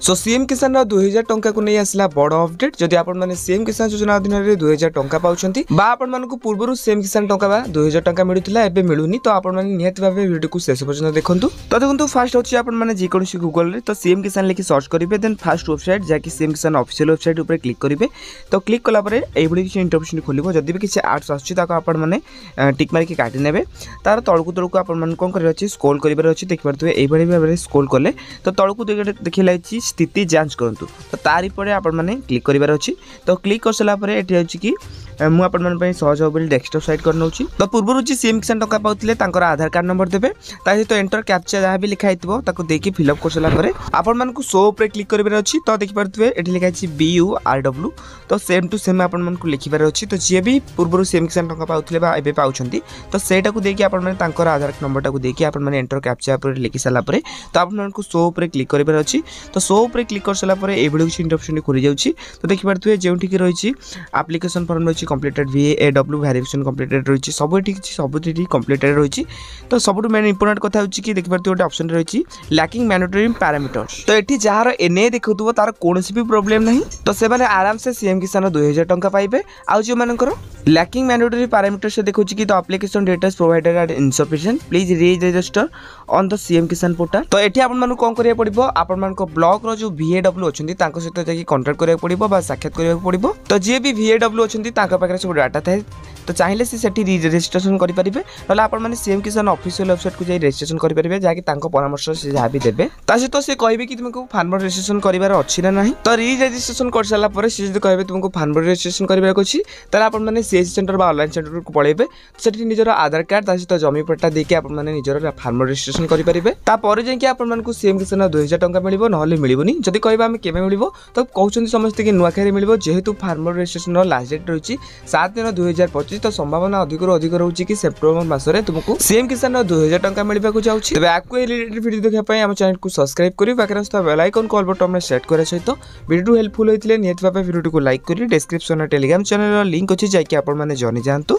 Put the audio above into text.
सो CM किसान 2000 टंका को नहीं आसला बड़ अपडेट जदि आपण माने सीएम किसान योजना अधीन रे 2000 टंका पाउछंती बा आपण मानकु पूर्वरु सीएम किसान टंका बा 2000 टंका मिलुथिला एबे मिलुनी तो आपण माने नियत भाबे वीडियो को शेष पर्यंत देखंतु। तो देखंतु फास्ट होची आपण माने जे कोनसी गूगल रे तो सीएम किसान लिखि सर्च करिवे देन फर्स्ट वेबसाइट जाकी सीएम किसान ऑफिशियल वेबसाइट ऊपर क्लिक करिवे। तो क्लिक कला परे एई भली किछि इंटरफेस खोलिबो जदि भी किछि आर्ट्स आछी ताको आपण माने टिक मार के काटि नेबे तार तळकु आपण माने कोन करिवे अछि स्क्रॉल करिवे अछि देखि परतुवे एई भली भाबे स्क्रॉल करले तो तळकु देखि लाइछि स्थिति जांच करंतु। तो तारि परे आपण माने क्लिक करिवार अछि। तो क्लिक करसला परे एठी अछि कि मु आपण मन पई सहज होबेल डेस्कटॉप साइट करनौछि। तो पूर्वरु जी सीएम किसान टंका पाउथिले तांकर आधार कार्ड नंबर देबे ता सहित एंटर कैप्चा जहा भी लिखा हितबो ताको देकी फिल अप करसला परे आपण मन को शो ऊपर क्लिक करिवार अछि। तो देखि परतुवे एठी लिखा अछि BURW तो सेम टू सेम आपण मन को लिखिबार अछि। तो जे भी पूर्वरु सीएम किसान टंका पाउथिले बा एबे पाउछंती तो सेटा को देकी आपण मन तांकर आधार नंबर टाको देकी आपण मन एंटर कैप्चा पर लिखि सला परे तो आपण मन को शो ऊपर क्लिक करिवार अछि। तो शो ऊपर क्लिक करसला परे ए वीडियो की इंटरफेस खुली जाउछि। तो देखि परतुवे जेउठी कि रहिछि एप्लीकेशन फॉर्म रहिछि कंप्लीटेड VAW वेरिफिकेशन कंप्लीटेड रहिछि सबुठी कंप्लीटेड रहिछि। तो सबुठ मेन इंपोर्टेंट कथा होछि कि देखि परतुवे गोटे ऑप्शन रहिछि लैकिंग मैंडेटरी पैरामीटर्स। तो एठी जहार एने देखुथुबो तार कोनोसी भी प्रॉब्लम नहीं तो से माने आराम से सीएम किसान 2000 टंका पाइबे। आ जे मानकर लैकिंग मैंडेटरी पैरामीटर्स से देखुछि कि तो application datas provided are insufficient please re-register on the CM Kisan portal. तो एठी आपन मानु कोन करिया पड़िबो आपन मान को ब्लॉक रो जो VAW अछंती तांको सहित जाकी कांटेक्ट करिया पड़िबो बा साक्षात करिया पड़िबो। तो जे भी VAW अछंती तांका पाखरे सब डाटा थाए तो चाहिले से सेठी री-रजिस्ट्रेशन करि परिबे नला आपन माने सीएम किसान ऑफिशियल वेबसाइट को जाई रजिस्ट्रेशन करि परिबे जाकी तांको परामर्श से जा भी देबे तासे तो से कहबे कि तुमको फार्मर रजिस्ट्रेशन करिवार अछि ना नाही। तो री-रजिस्ट्रेशन कर साला परे से जदि कहबे तुमको फार्मर रजिस्ट्रेशन करिवार अछि ताला आपन माने सीएस सेंटर बा ऑनलाइन सेंटर को पळेबे सेठी निजर आधार कार्ड तासे तो जमी पट्टा देके आपन माने निजर फार्मर रजिस्ट्रेशन करि परिबे ता परे जे कि आपन मान को सीएम किसान 2000 टंका मिलिबो नहले मिलिबोनी। जदि कहबा हम केमे मिलिबो तो कहउछन समस्त कि नुआखाई मिलिबो जेहेतु फार्मर रजिस्ट्रेशन रो लास्ट डेट रहिछि 7 दिन 2025 तो संभावना अधिक अधिक रहउछि कि सेप्टेम्बर मासरे तुमको सीएम किसान 2000 टंका मिलिबा को जाउछि। तबे आकु रिलेटेड वीडियो देखा पय हम चैनल को सब्सक्राइब करी पाखरे असता बेल आइकन कॉल बटन में सेट करे सहित वीडियो हेल्पफुल होइतिले नियत भाबे वीडियो को लाइक करी डिस्क्रिप्शन टेलीग्राम चैनल लिंक अछि जाय कि आपन माने जनि जानतु।